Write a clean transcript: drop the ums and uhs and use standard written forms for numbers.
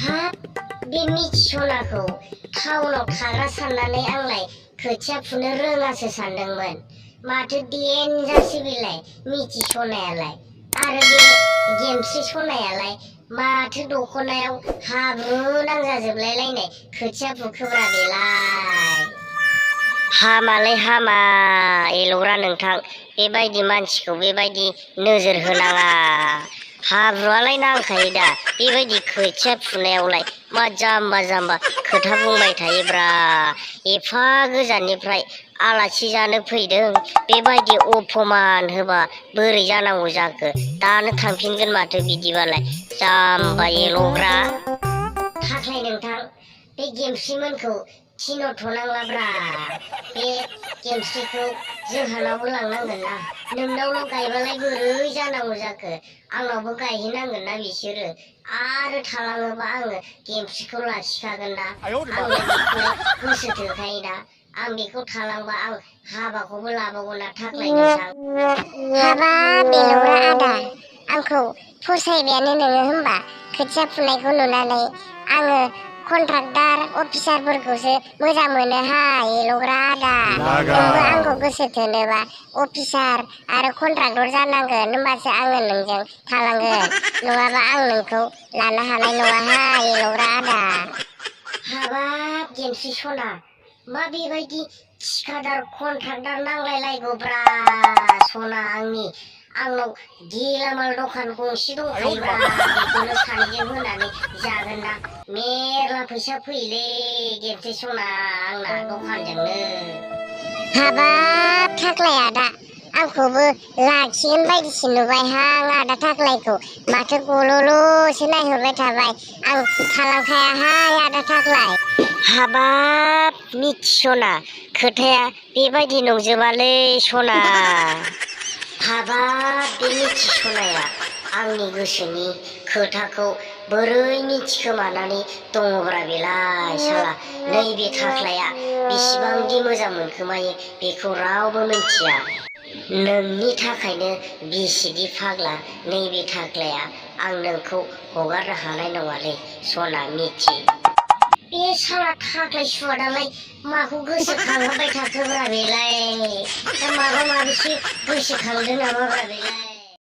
हाब बे मिथिस'नाखौ टाउनाव थाग्रा साननानै आंलाय खोथिया फुनो रोङासो सानदोंमोन। माथो देनजारसो बेलाय मिथिस'नायालाय। आरो बे गेमस्रि सनायालाय माथो दख'नायाव हाब्रु नांजाजोबलायलायनाय खोथिया फुखोब्रा बेलाय। हामालै हामा एल'ग्रा नोंथां, बेबायदि मानसिखौ बेबायदि नोजोर होनाङा। हाब्रुआलाय नांखायो दा बेबायदि खोथिया फुनायावलाय। मा जाम्बा जाम्बा खोथा बुंबाय थायोब्रा। एफा गोजाननिफ्राय आलासि जानो फैदों, बेबायदि अपमान होबा बोरै जानांगौ जाखो। दानो थांफिनगोन माथो बिदिबालाय जाम्बा एल'ग्रा। थाख्लाय नोंथां, बे गेमस्रिमोनखौ थिनहरथ'नांलाब्रा। बे गेमस्रिखौ जोंहानावबो लांनांगोन ना। नोंनावल' गायबालाय बोरै जानांगौ जाखो। आंनावबो गायहैनांगोन ना बिसोरो। आरो थालाङोबा आङो गेमस्रिखौ लाखिखागोन ना। आंलाय बेखौलाय गोसो थोखायो दा। आं बेखौ थालांबा आं हाबाखौबो लाबावगोन ना थाख्लाय नोंथां। हाबाब बेल'ग्रा आदा, आंखौ फसायबायानो नोङो होमबा खोथिया फुनायखौ नुनानै। आङो कन्ट्राक्टार अफिसारफोरखौसो मोजां मोनोहाय एल'ग्रा आदा। नोंबो आंखौ गोसो थोनोबा अफिसार आरो कन्ट्राक्टर जानांगोन, होमबासो आङो नोंजों थालांगोन। नङाबा आं नोंखौ लानो हानाय नङाहाय एल'ग्रा आदा। हाबाब गेमस्रि सना, मा बेबायदि थिखादार कन्ट्राक्टार नांलायलायगौब्रा सना आंनि। आंनाव गेलामाल दखान गंसे दंखायोब्रा, बेखौनो सानैजों होनानै जागोन ना। मेरला फैसा फैयोलै गेमस्रि सना आंना दखानजोंनो। हाबाब थाख्लाय आदा, आंखौबो लाखिगोन बायदिसो नुबायहां आदा थाख्लायखौ। माथो गल'ल'सो नायहरबाय थाबाय। आं थालांखायाहाय आदा थाख्लाय। हाबाब मिथिस'ना, खोथाया बेबायदि नंजोबालै सना। हाबाब बे मिथिस'नाया आंनि गोसोनि खोथाखौ बोरै मिथिखोमानानै दङब्रा बेलाय साला। नैबे थाख्लाया बेसेबांदि मोजां मोनखोमायो बेखौ रावबो मिथिया। नोंनि थाखायनो बेसेदि फाग्ला नैबे थाख्लाया। आं नोंखौ हगारनो हानाय नङालै सना मिथि। बे साला थाख्लाय सुवादालाय माखौ गोसोखांहोबाय थाखोब्रा बेलाय। दा माबा माबिसो गोसोखांदों नामाब्रा बेलाय।